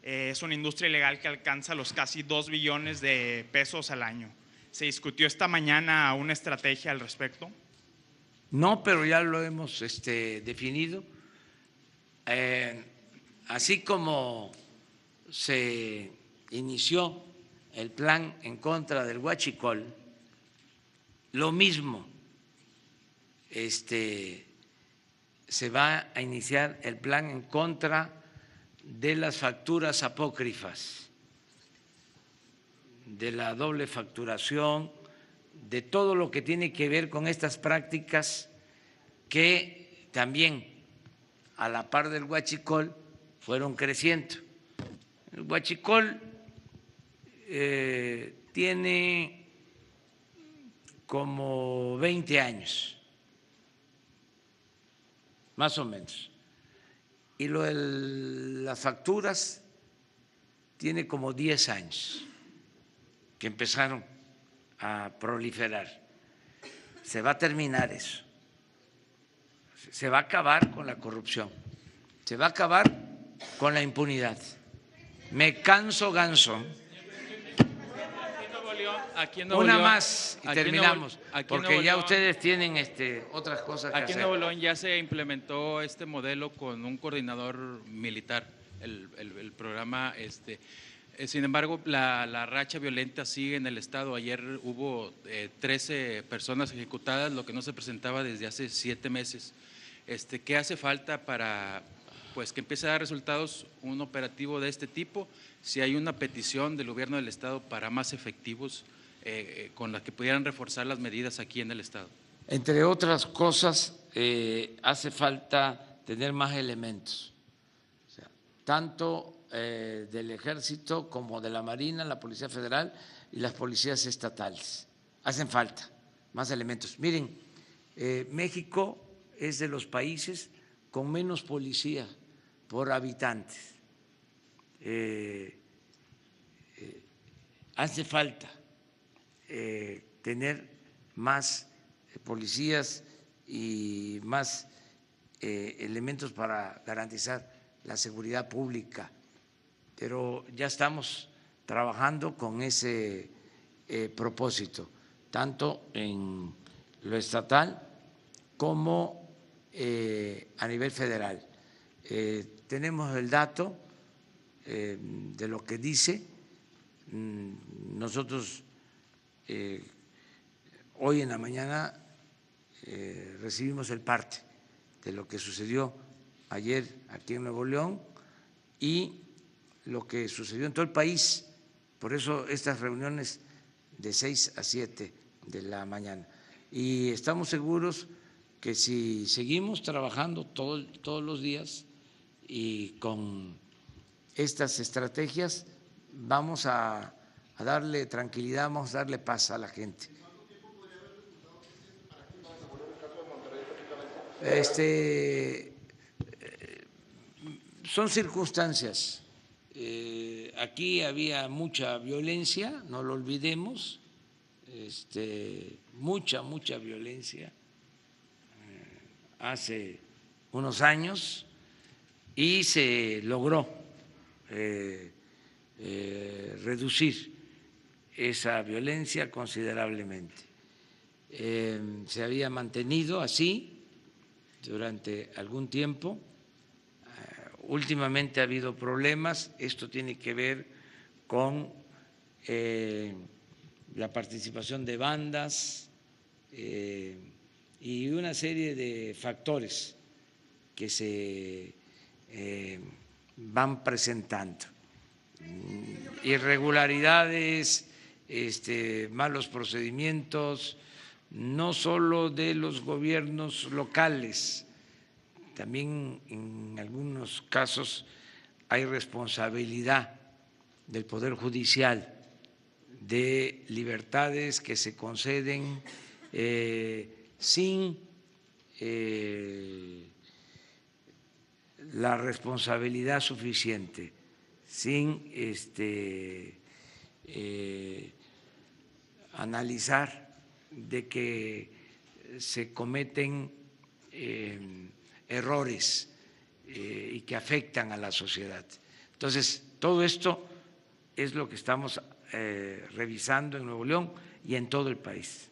es una industria ilegal que alcanza los casi 2 billones de pesos al año. ¿Se discutió esta mañana una estrategia al respecto?
No, pero ya lo hemos definido. Así como se inició el plan en contra del huachicol, lo mismo se va a iniciar el plan en contra de las facturas apócrifas, de la doble facturación, de todo lo que tiene que ver con estas prácticas que también a la par del huachicol fueron creciendo. El huachicol tiene como 20 años, más o menos, y lo de las facturas tiene como 10 años que empezaron a proliferar. Se va a terminar eso, se va a acabar con la corrupción, se va a acabar con la impunidad. Me canso ganso. Una más y terminamos, porque ya ustedes tienen otras cosas que
hacer. Aquí en
Nuevo
León ya se implementó este modelo con un coordinador militar, el programa. Sin embargo, la racha violenta sigue en el estado. Ayer hubo 13 personas ejecutadas, lo que no se presentaba desde hace 7 meses. ¿Qué hace falta para que empiece a dar resultados un operativo de este tipo? Si hay una petición del gobierno del estado para más efectivos con las que pudieran reforzar las medidas aquí en el estado.
Entre otras cosas, hace falta tener más elementos, o sea, tanto del Ejército como de la Marina, la Policía Federal y las policías estatales. Hacen falta más elementos. Miren, México es de los países con menos policía por habitantes. Hace falta tener más policías y más elementos para garantizar la seguridad pública, pero ya estamos trabajando con ese propósito, tanto en lo estatal como a nivel federal. Tenemos el dato de lo que dice. Nosotros hoy en la mañana recibimos el parte de lo que sucedió ayer aquí en Nuevo León y lo que sucedió en todo el país. Por eso estas reuniones de 6 a 7 de la mañana. Y estamos seguros que si seguimos trabajando todos los días y con estas estrategias, vamos a darle tranquilidad, vamos a darle paz a la gente. Son circunstancias. Aquí había mucha violencia, no lo olvidemos, mucha violencia hace unos años y se logró reducir esa violencia considerablemente. Se había mantenido así durante algún tiempo. Últimamente ha habido problemas. Esto tiene que ver con la participación de bandas y una serie de factores que se van presentando. Irregularidades, malos procedimientos, no solo de los gobiernos locales, también en algunos casos hay responsabilidad del Poder Judicial de libertades que se conceden sin la responsabilidad suficiente, sin analizar de que se cometen errores y que afectan a la sociedad. Entonces, todo esto es lo que estamos revisando en Nuevo León y en todo el país.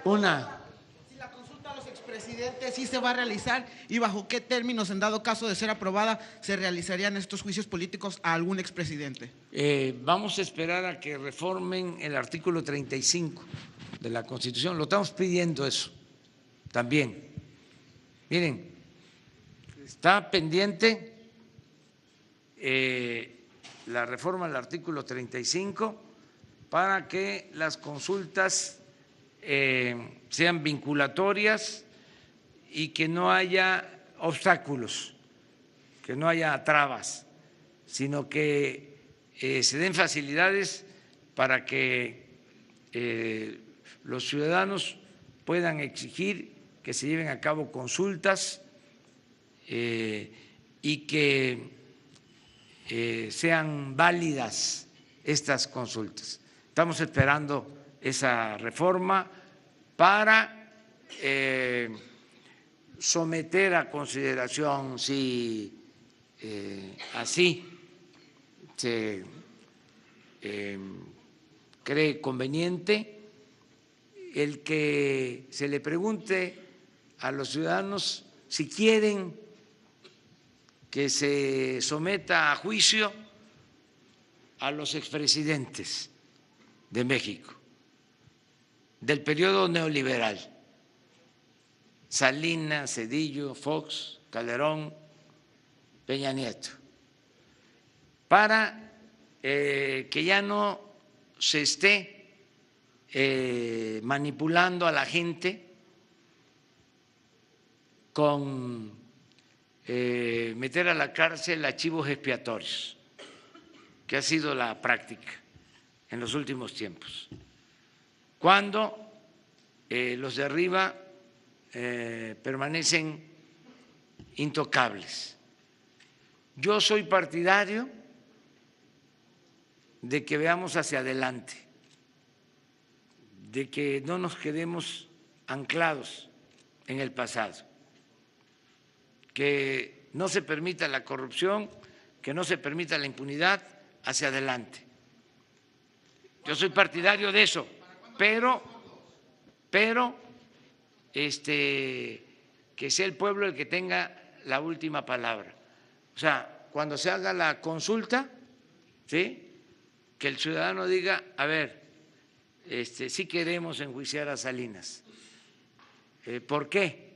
Si la consulta a los expresidentes sí se va a realizar y bajo qué términos, en dado caso de ser aprobada, se realizarían estos juicios políticos a algún expresidente.
Vamos a esperar a que reformen el artículo 35 de la Constitución. Lo estamos pidiendo eso también. Miren, está pendiente la reforma del artículo 35 para que las consultas sean vinculatorias y que no haya obstáculos, que no haya trabas, sino que se den facilidades para que los ciudadanos puedan exigir que se lleven a cabo consultas y que sean válidas estas consultas. Estamos esperando esa reforma para someter a consideración, si así se cree conveniente, el que se le pregunte a los ciudadanos si quieren que se someta a juicio a los expresidentes de México del periodo neoliberal: Salinas, Zedillo, Fox, Calderón, Peña Nieto, para que ya no se esté manipulando a la gente con meter a la cárcel archivos expiatorios, que ha sido la práctica en los últimos tiempos, cuando los de arriba permanecen intocables. Yo soy partidario de que veamos hacia adelante, de que no nos quedemos anclados en el pasado, que no se permita la corrupción, que no se permita la impunidad, hacia adelante. Yo soy partidario de eso, pero que sea el pueblo el que tenga la última palabra. O sea, cuando se haga la consulta, ¿sí?, que el ciudadano diga: a ver, sí queremos enjuiciar a Salinas. ¿Por qué?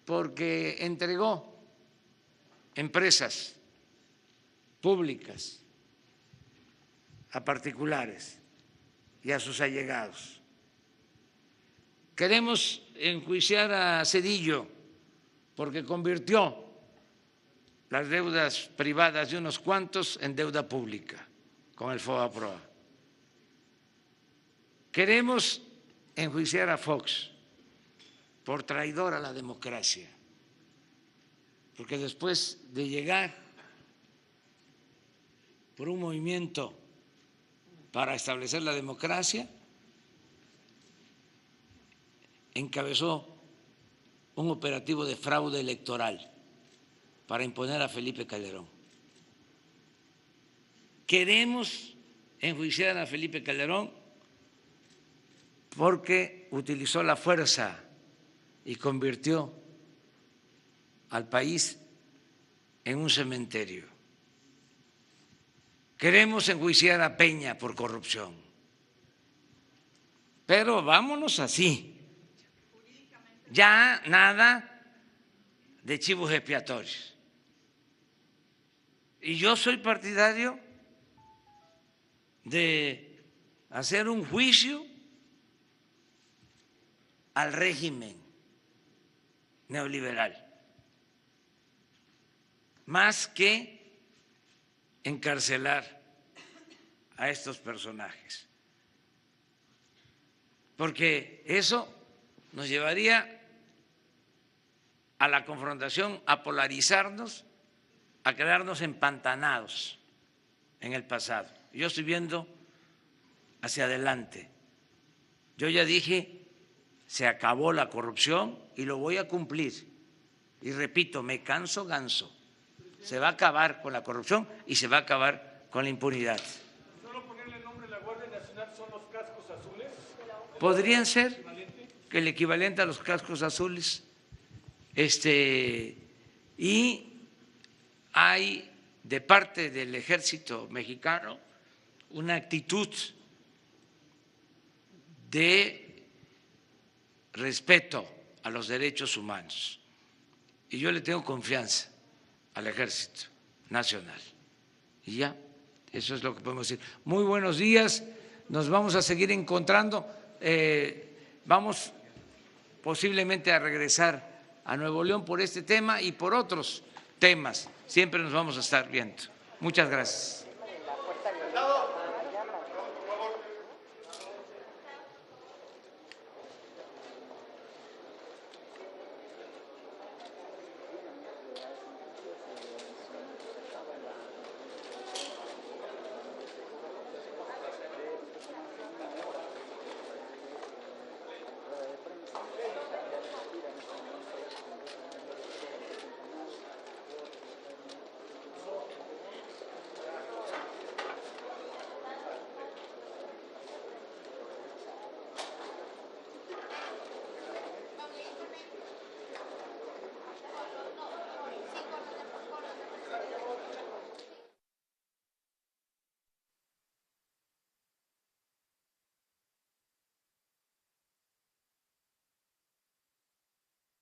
Porque entregó empresas públicas a particulares y a sus allegados. Queremos enjuiciar a Zedillo porque convirtió las deudas privadas de unos cuantos en deuda pública con el FOBAPROA. Queremos enjuiciar a Fox por traidor a la democracia, porque después de llegar por un movimiento para establecer la democracia, encabezó un operativo de fraude electoral para imponer a Felipe Calderón. Queremos enjuiciar a Felipe Calderón porque utilizó la fuerza y convirtió al país en un cementerio. Queremos enjuiciar a Peña por corrupción, pero vámonos así, ya nada de chivos expiatorios. Y yo soy partidario de hacer un juicio al régimen neoliberal, más que encarcelar a estos personajes, porque eso nos llevaría a la confrontación, a polarizarnos, a quedarnos empantanados en el pasado. Yo estoy viendo hacia adelante. Yo ya dije, se acabó la corrupción y lo voy a cumplir. Y repito, me canso ganso. Se va a acabar con la corrupción y se va a acabar con la impunidad.
¿Solo ponerle el nombre de la Guardia Nacional son los cascos azules?
Podrían ser que el equivalente a los cascos azules. Y hay de parte del ejército mexicano una actitud de respeto a los derechos humanos. Y yo le tengo confianza al Ejército Nacional. Y ya, eso es lo que podemos decir. Muy buenos días, nos vamos a seguir encontrando. Vamos posiblemente a regresar a Nuevo León por este tema y por otros temas. Siempre nos vamos a estar viendo. Muchas gracias.